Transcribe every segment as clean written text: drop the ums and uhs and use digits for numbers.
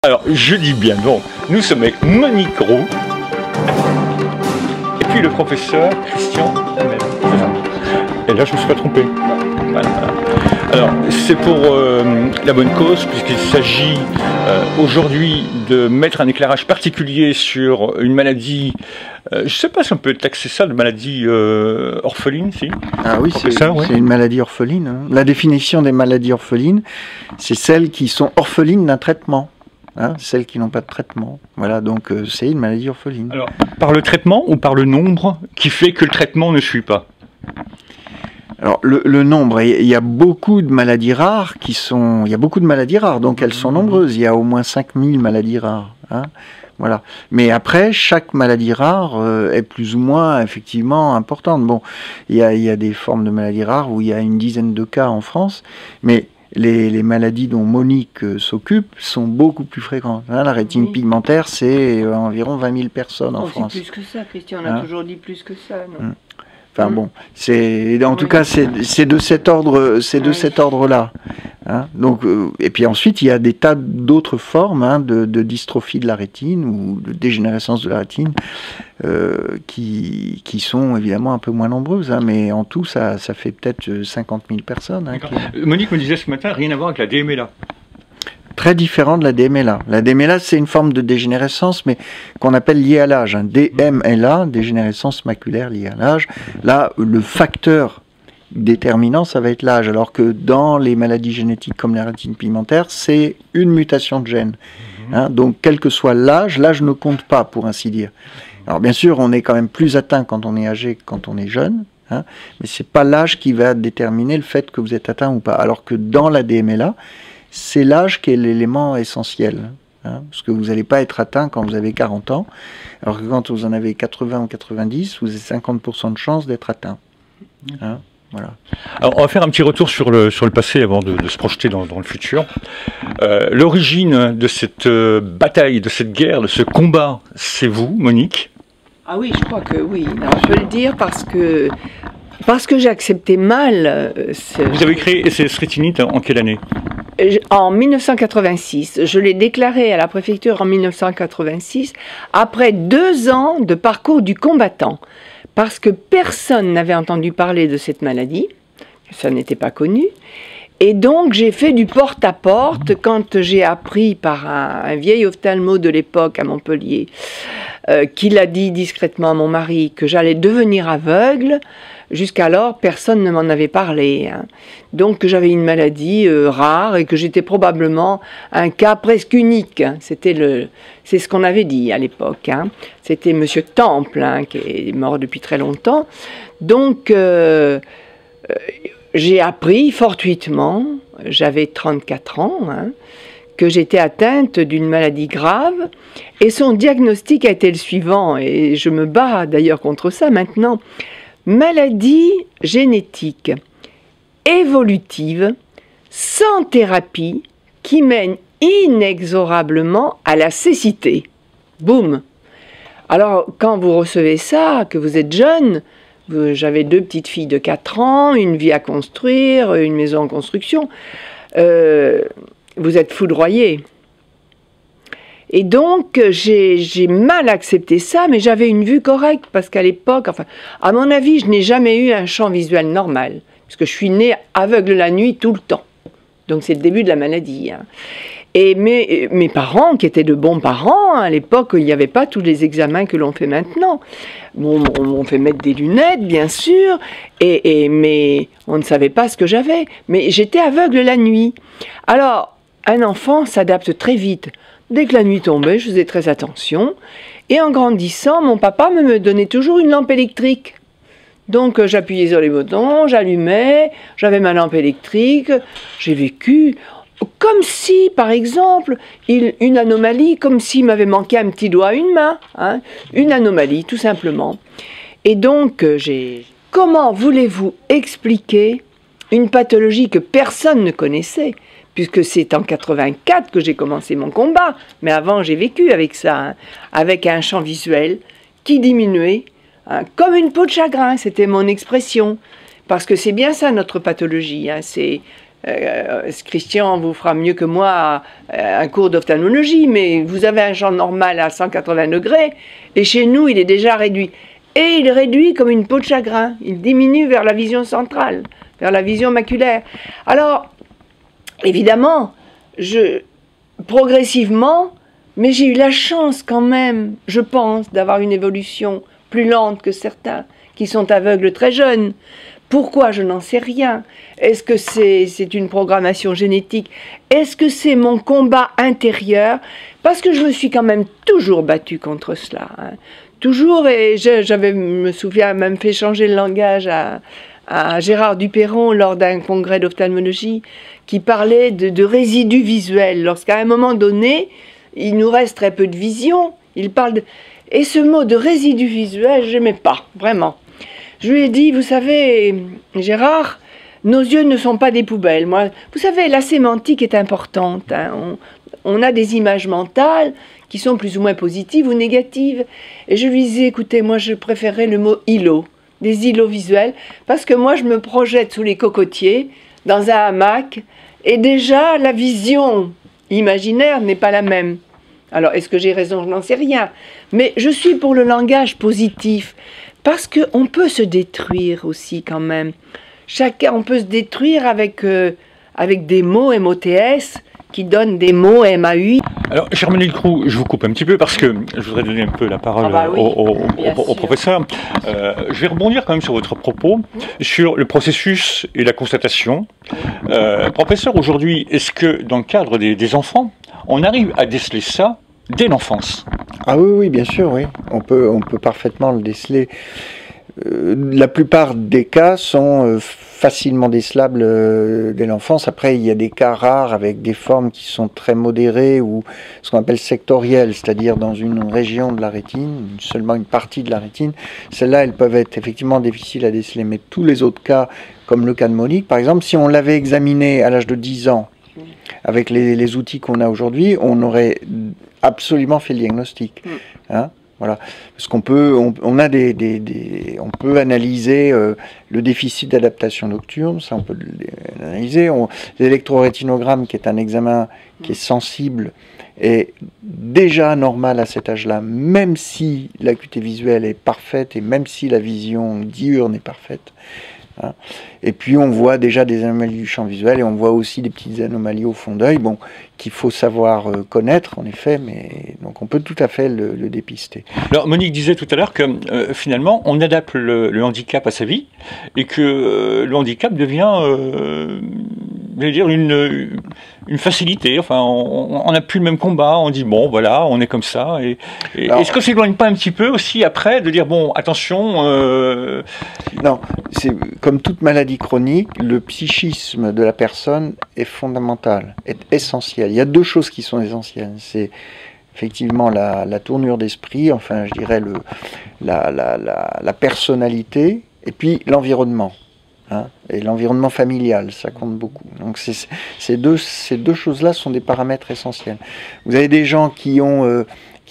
Alors, je dis bien, donc, nous sommes avec Monique Roux, et puis le professeur Christian Hamel. C'est ça. Et là, je me suis pas trompé. Voilà. Alors, c'est pour la bonne cause, puisqu'il s'agit aujourd'hui de mettre un éclairage particulier sur une maladie, je ne sais pas si on peut taxer ça de maladie orpheline, si. Ah oui, c'est une maladie orpheline. Hein. La définition des maladies orphelines, c'est celles qui sont orphelines d'un traitement. Hein, celles qui n'ont pas de traitement. Voilà, donc c'est une maladie orpheline. Alors, par le traitement ou par le nombre qui fait que le traitement ne suit pas? Alors, le nombre, il y a beaucoup de maladies rares qui sont... Il y a beaucoup de maladies rares, donc elles sont nombreuses. Il y a au moins 5000 maladies rares. Hein, voilà. Mais après, chaque maladie rare est plus ou moins, effectivement, importante. Bon, il y a des formes de maladies rares où il y a une dizaine de cas en France, mais... Les maladies dont Monique s'occupe sont beaucoup plus fréquentes. Hein, la rétine pigmentaire, c'est environ 20 000 personnes en France. C'est plus que ça, Christian, on a toujours dit plus que ça. Non Enfin bon, en tout cas, c'est de cet ordre-là. Hein, donc, et puis ensuite, il y a des tas d'autres formes de dystrophie de la rétine ou de dégénérescence de la rétine qui sont évidemment un peu moins nombreuses. Hein, mais en tout, ça fait peut-être 50 000 personnes. Hein, Monique me disait ce matin, rien à voir avec la DMLA. Très différent de la DMLA. La DMLA, c'est une forme de dégénérescence, mais qu'on appelle liée à l'âge. Hein. DMLA, dégénérescence maculaire liée à l'âge. Là, le facteur déterminant, ça va être l'âge, alors que dans les maladies génétiques comme la rétine pigmentaire, c'est une mutation de gène. Hein. Donc, quel que soit l'âge ne compte pas, pour ainsi dire. Alors, bien sûr, on est quand même plus atteint quand on est âgé que quand on est jeune, hein, mais c'est pas l'âge qui va déterminer le fait que vous êtes atteint ou pas. Alors que dans la DMLA, c'est l'âge qui est l'élément essentiel. Hein, parce que vous n'allez pas être atteint quand vous avez 40 ans, alors que quand vous en avez 80 ou 90, vous avez 50% de chance d'être atteint. Hein, voilà. Alors, on va faire un petit retour sur le passé avant de se projeter dans le futur. L'origine de cette bataille, de cette guerre, de ce combat, c'est vous, Monique? Ah oui, je crois que oui. Alors, je veux le dire parce que j'ai accepté mal... Vous avez créé SS Rétinite en quelle année? En 1986. Je l'ai déclaré à la préfecture en 1986, après 2 ans de parcours du combattant. Parce que personne n'avait entendu parler de cette maladie, ça n'était pas connu. Et donc j'ai fait du porte-à-porte quand j'ai appris par un vieil ophtalmo de l'époque à Montpellier, qu'il a dit discrètement à mon mari que j'allais devenir aveugle. Jusqu'alors, personne ne m'en avait parlé. Hein. Donc, que j'avais une maladie rare et que j'étais probablement un cas presque unique. Hein. C'est ce qu'on avait dit à l'époque. Hein. C'était Monsieur Temple, hein, qui est mort depuis très longtemps. Donc, j'ai appris fortuitement, j'avais 34 ans, hein, que j'étais atteinte d'une maladie grave. Et son diagnostic a été le suivant, et je me bats d'ailleurs contre ça maintenant. Maladie génétique évolutive sans thérapie qui mène inexorablement à la cécité. Boum! Alors, quand vous recevez ça, que vous êtes jeune, j'avais 2 petites filles de 4 ans, une vie à construire, une maison en construction, vous êtes foudroyé. Et donc, j'ai mal accepté ça, mais j'avais une vue correcte, parce qu'à l'époque, enfin, à mon avis, je n'ai jamais eu un champ visuel normal, parce que je suis née aveugle la nuit tout le temps. Donc, c'est le début de la maladie. Hein. Et mes parents, qui étaient de bons parents, à l'époque, il n'y avait pas tous les examens que l'on fait maintenant. Bon, on fait mettre des lunettes, bien sûr, mais on ne savait pas ce que j'avais. Mais j'étais aveugle la nuit. Alors, un enfant s'adapte très vite. Dès que la nuit tombait, je faisais très attention. Et en grandissant, mon papa me donnait toujours une lampe électrique. Donc j'appuyais sur les boutons, j'allumais, j'avais ma lampe électrique. J'ai vécu comme si, par exemple, une anomalie, comme s'il m'avait manqué un petit doigt, une main. Hein, une anomalie, tout simplement. Et donc, comment voulez-vous expliquer une pathologie que personne ne connaissait ? Puisque c'est en 84 que j'ai commencé mon combat. Mais avant, j'ai vécu avec ça, hein, avec un champ visuel qui diminuait, hein, comme une peau de chagrin, c'était mon expression. Parce que c'est bien ça, notre pathologie. Hein, c'est Christian vous fera mieux que moi un cours d'ophtalmologie, mais vous avez un champ normal à 180 degrés, et chez nous, il est déjà réduit. Et il réduit comme une peau de chagrin. Il diminue vers la vision centrale, vers la vision maculaire. Alors, évidemment, progressivement, mais j'ai eu la chance quand même, je pense, d'avoir une évolution plus lente que certains qui sont aveugles très jeunes. Pourquoi? Je n'en sais rien. Est-ce que c'est une programmation génétique? Est-ce que c'est mon combat intérieur? Parce que je me suis quand même toujours battue contre cela. Hein. Toujours, et j'avais, me souviens, même fait changer le langage à Gérard Duperron lors d'un congrès d'ophtalmologie qui parlait de résidus visuels. Lorsqu'à un moment donné, il nous reste très peu de vision, il parle de... Et ce mot de résidu visuel, je n'aimais pas, vraiment. Je lui ai dit, vous savez, Gérard, nos yeux ne sont pas des poubelles. Moi, vous savez, la sémantique est importante. Hein. On a des images mentales qui sont plus ou moins positives ou négatives. Et je lui disais, écoutez, moi je préférais le mot îlot, des îlots visuels, parce que moi je me projette sous les cocotiers, dans un hamac, et déjà la vision imaginaire n'est pas la même. Alors, est-ce que j'ai raison? Je n'en sais rien. Mais je suis pour le langage positif, parce qu'on peut se détruire aussi quand même. Chacun, on peut se détruire avec des mots MOTS, qui donne des mots MAUI. Alors, cher Monique Croux, je vous coupe un petit peu parce que je voudrais donner un peu la parole au professeur. Je vais rebondir quand même sur votre propos, sur le processus et la constatation. Professeur, aujourd'hui, est-ce que dans le cadre des enfants, on arrive à déceler ça dès l'enfance? Ah oui, oui, bien sûr, oui. On peut parfaitement le déceler. La plupart des cas sont facilement décelables dès l'enfance. Après, il y a des cas rares avec des formes qui sont très modérées ou ce qu'on appelle sectorielles, c'est-à-dire dans une région de la rétine, seulement une partie de la rétine. Celles-là, elles peuvent être effectivement difficiles à déceler. Mais tous les autres cas, comme le cas de Monique, par exemple, si on l'avait examiné à l'âge de 10 ans, avec les outils qu'on a aujourd'hui, on aurait absolument fait le diagnostic. Hein? Voilà, parce qu'on peut, on peut analyser le déficit d'adaptation nocturne, ça on peut l'analyser. L'électrorétinogramme, qui est un examen qui est sensible, est déjà normal à cet âge-là, même si l'acuité visuelle est parfaite et même si la vision diurne est parfaite. Hein. Et puis on voit déjà des anomalies du champ visuel et on voit aussi des petites anomalies au fond d'œil, bon, qu'il faut savoir connaître en effet, mais donc on peut tout à fait le dépister. Alors Monique disait tout à l'heure que finalement on adapte le handicap à sa vie et que le handicap devient je veux dire une facilité, enfin on n'a plus le même combat, on dit bon voilà on est comme ça et est-ce que ça s'éloigne pas un petit peu aussi après de dire bon attention Non, c'est comme toute maladie chronique, le psychisme de la personne est fondamental, est essentiel. Il y a deux choses qui sont essentielles, c'est effectivement la tournure d'esprit, enfin je dirais la personnalité et puis l'environnement. Hein, et l'environnement familial, ça compte beaucoup. Donc ces deux choses-là sont des paramètres essentiels. Vous avez des gens qui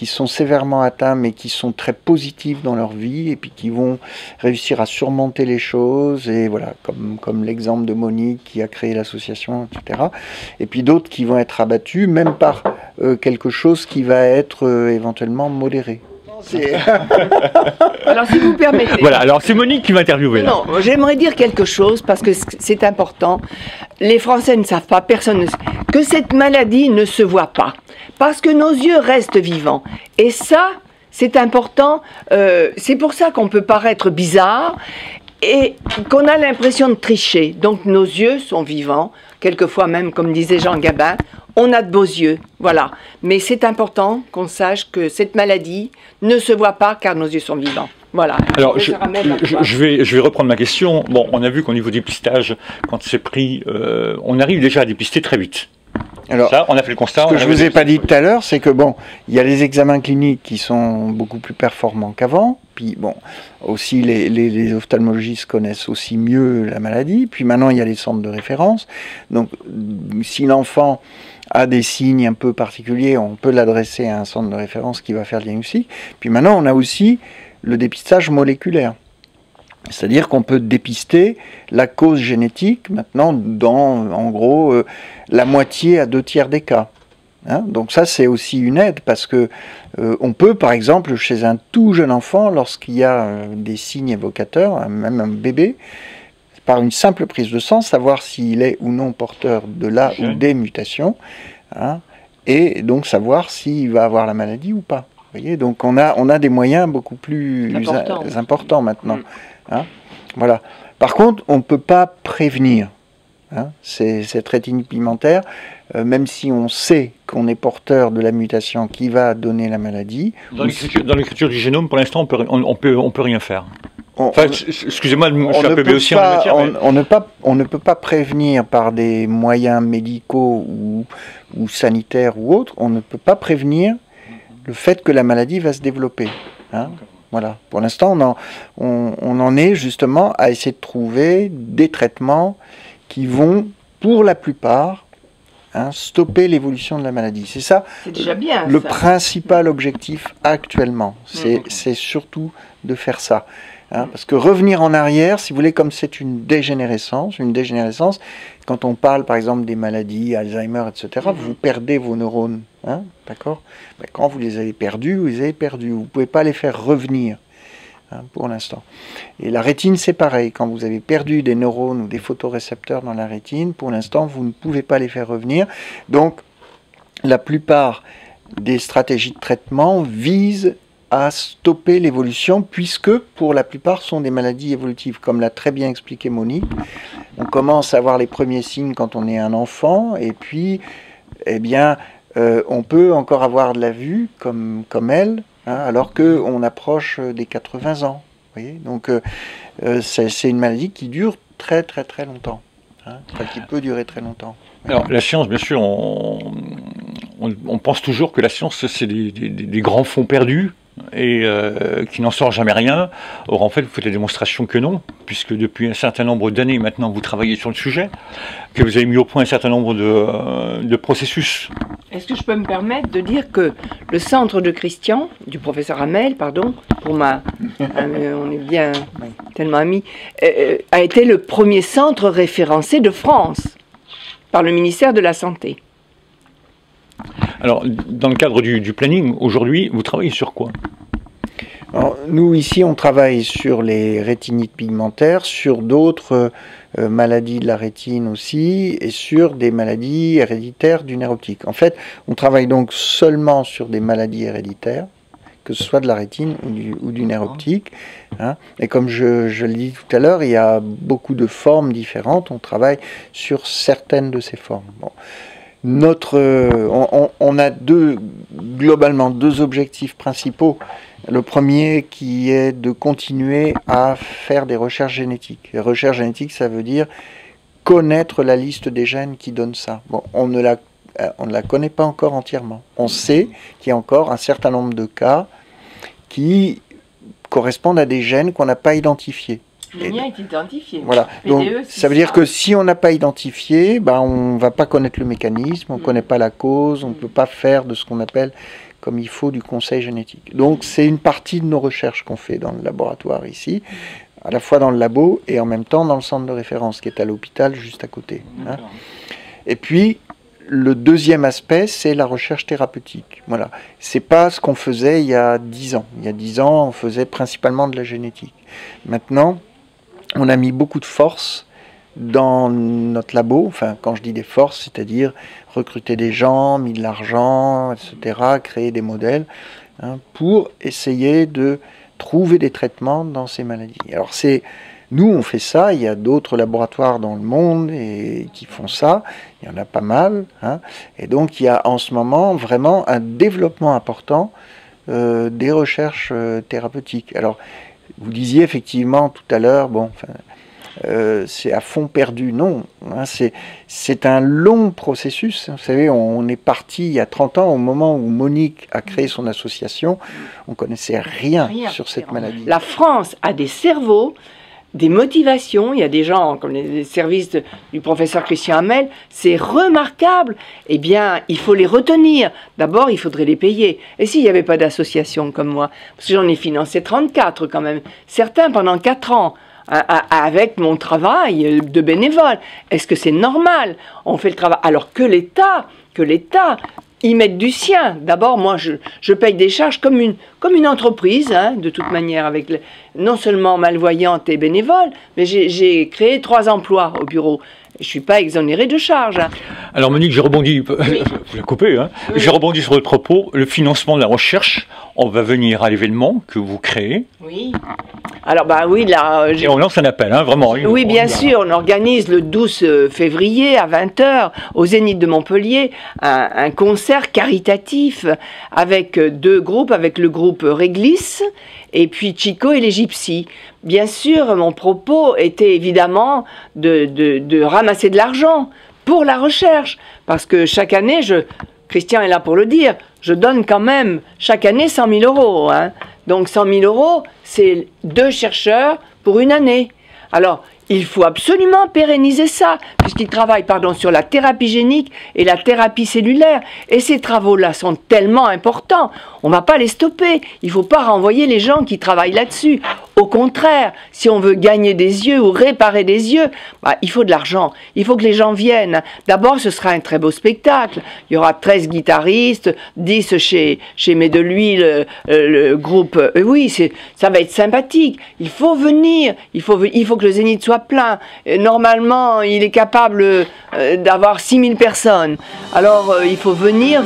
sont sévèrement atteints, mais qui sont très positifs dans leur vie, et puis qui vont réussir à surmonter les choses, et voilà, comme l'exemple de Monique qui a créé l'association, etc. Et puis d'autres qui vont être abattus, même par quelque chose qui va être éventuellement modéré. Alors, si vous permettez. Voilà, alors c'est Monique qui m'a interviewé. Non, j'aimerais dire quelque chose parce que c'est important. Les Français ne savent pas, personne ne sait, que cette maladie ne se voit pas. Parce que nos yeux restent vivants. Et ça, c'est important. C'est pour ça qu'on peut paraître bizarre et qu'on a l'impression de tricher. Donc, nos yeux sont vivants. Quelquefois même, comme disait Jean Gabin, on a de beaux yeux, voilà. Mais c'est important qu'on sache que cette maladie ne se voit pas car nos yeux sont vivants. Voilà. Alors, je vais reprendre ma question. Bon, on a vu qu'au niveau du dépistage, quand c'est pris, on arrive déjà à dépister très vite. Alors, ça, on a fait le constat. Ce que je vous ai pas dit tout à l'heure, c'est que bon, il y a les examens cliniques qui sont beaucoup plus performants qu'avant. Puis bon, aussi les ophtalmologistes connaissent aussi mieux la maladie. Puis maintenant, il y a les centres de référence. Donc, si l'enfant a des signes un peu particuliers, on peut l'adresser à un centre de référence qui va faire le diagnostic. Puis maintenant, on a aussi le dépistage moléculaire. C'est-à-dire qu'on peut dépister la cause génétique maintenant dans, en gros, la moitié à 2/3 des cas. Hein, donc ça, c'est aussi une aide, parce que on peut, par exemple, chez un tout jeune enfant, lorsqu'il y a des signes évocateurs, même un bébé, par une simple prise de sang, savoir s'il est ou non porteur de la ou des mutations, hein, et donc savoir s'il va avoir la maladie ou pas. Vous voyez, donc on a des moyens beaucoup plus importants maintenant. Hein, voilà. Par contre, on ne peut pas prévenir. Hein, cette rétinite pigmentaire, même si on sait qu'on est porteur de la mutation qui va donner la maladie. Dans l'écriture du génome, pour l'instant, on peut rien faire. Excusez-moi, je suis un peu béotien en la matière. On ne peut pas prévenir par des moyens médicaux ou sanitaires ou autres, on ne peut pas prévenir le fait que la maladie va se développer. Hein. Voilà. Pour l'instant, on en est justement à essayer de trouver des traitements qui vont, pour la plupart, stopper l'évolution de la maladie. C'est ça, déjà bien, le principal objectif actuellement. C'est surtout de faire ça. Hein, parce que revenir en arrière, si vous voulez, comme c'est une dégénérescence, quand on parle par exemple des maladies, Alzheimer, etc., vous perdez vos neurones. Hein, d'accord ? Ben, quand vous les avez perdus, vous les avez perdus. Vous ne pouvez pas les faire revenir. Pour l'instant. Et la rétine, c'est pareil. Quand vous avez perdu des neurones ou des photorécepteurs dans la rétine, pour l'instant, vous ne pouvez pas les faire revenir. Donc, la plupart des stratégies de traitement visent à stopper l'évolution, puisque, pour la plupart, sont des maladies évolutives. Comme l'a très bien expliqué Monique, on commence à avoir les premiers signes quand on est un enfant, et puis, eh bien, on peut encore avoir de la vue, comme elle, hein, alors qu'on approche des 80 ans. Vous voyez, donc, c'est une maladie qui dure très très très longtemps, hein, enfin, qui peut durer très longtemps. Alors, la science, bien sûr, on pense toujours que la science, c'est des grands fonds perdus et qui n'en sort jamais rien. Or, en fait, vous faites la démonstration que non, puisque depuis un certain nombre d'années, maintenant, vous travaillez sur le sujet, que vous avez mis au point un certain nombre de processus. Est-ce que je peux me permettre de dire que le centre de Christian, du professeur Hamel, pardon, on est bien tellement amis, a été le premier centre référencé de France par le ministère de la Santé. Alors, dans le cadre du planning, aujourd'hui, vous travaillez sur quoi ? Alors, nous, ici, on travaille sur les rétinites pigmentaires, sur d'autres maladies de la rétine aussi, et sur des maladies héréditaires du nerf optique. En fait, on travaille donc seulement sur des maladies héréditaires, que ce soit de la rétine ou du nerf optique. Hein. Et comme je le dis tout à l'heure, il y a beaucoup de formes différentes. On travaille sur certaines de ces formes. Bon. On a globalement deux objectifs principaux. Le premier qui est de continuer à faire des recherches génétiques. Les recherches génétiques, ça veut dire connaître la liste des gènes qui donnent ça. Bon, on ne la connaît pas encore entièrement. On sait qu'il y a encore un certain nombre de cas qui correspondent à des gènes qu'on n'a pas identifiés. Le mien est identifié. Voilà. Donc, ça veut dire que si on n'a pas identifié, on ne va pas connaître le mécanisme, on ne connaît pas la cause, on ne peut pas faire de ce qu'on appelle comme il faut du conseil génétique. Donc c'est une partie de nos recherches qu'on fait dans le laboratoire ici, à la fois dans le labo et en même temps dans le centre de référence qui est à l'hôpital juste à côté. Hein. Et puis le deuxième aspect, c'est la recherche thérapeutique. Voilà. C'est pas ce qu'on faisait il y a 10 ans. Il y a 10 ans, on faisait principalement de la génétique. Maintenant, on a mis beaucoup de force dans notre labo, enfin quand je dis des forces, c'est-à-dire recruter des gens, mis de l'argent, etc., créer des modèles, hein, pour essayer de trouver des traitements dans ces maladies. Alors nous on fait ça, il y a d'autres laboratoires dans le monde qui font ça, il y en a pas mal, hein, et donc il y a en ce moment vraiment un développement important des recherches thérapeutiques. Alors vous disiez effectivement tout à l'heure, c'est à fond perdu. Non, hein, c'est un long processus. Vous savez, on est parti il y a 30 ans, au moment où Monique a créé son association, on ne connaissait rien sur cette maladie. La France a des cerveaux, des motivations, il y a des gens comme les services du professeur Christian Hamel, c'est remarquable. Eh bien, il faut les retenir. D'abord, il faudrait les payer. Et s'il n'y avait pas d'association comme moi, parce que j'en ai financé 34 quand même, certains pendant 4 ans, avec mon travail de bénévole. Est-ce que c'est normal? On fait le travail. Alors que l'État y mette du sien. D'abord, moi, je paye des charges comme une entreprise, hein, de toute manière, avec non seulement malvoyante et bénévole, mais j'ai créé 3 emplois au bureau. Je ne suis pas exonérée de charges. Hein. Alors Monique, j'ai rebondi, vous l'avez coupé, hein. Oui. J'ai rebondi sur votre propos, le financement de la recherche, on va venir à l'événement que vous créez. Oui. Alors bah oui, là... Et on lance un appel, hein, vraiment. Oui, bien sûr, on organise le 12 février à 20 h au Zénith de Montpellier un concert caritatif avec 2 groupes, avec le groupe Réglisse et puis Chico et les Gypsies. Bien sûr, mon propos était évidemment de ramasser de l'argent pour la recherche, parce que chaque année, Christian est là pour le dire, je donne quand même chaque année 100 000 euros. Hein. Donc 100 000 euros, c'est 2 chercheurs pour une année. Alors, il faut absolument pérenniser ça, puisqu'ils travaillent sur la thérapie génique et la thérapie cellulaire. Et ces travaux-là sont tellement importants, on ne va pas les stopper. Il ne faut pas renvoyer les gens qui travaillent là-dessus. Au contraire, si on veut gagner des yeux ou réparer des yeux, bah, il faut de l'argent. Il faut que les gens viennent. D'abord, ce sera un très beau spectacle. Il y aura 13 guitaristes, 10 chez Médeluy, le groupe. Oui, ça va être sympathique. Il faut venir. Il faut que le Zénith soit plein. Et normalement, il est capable d'avoir 6 000 personnes. Alors, il faut venir.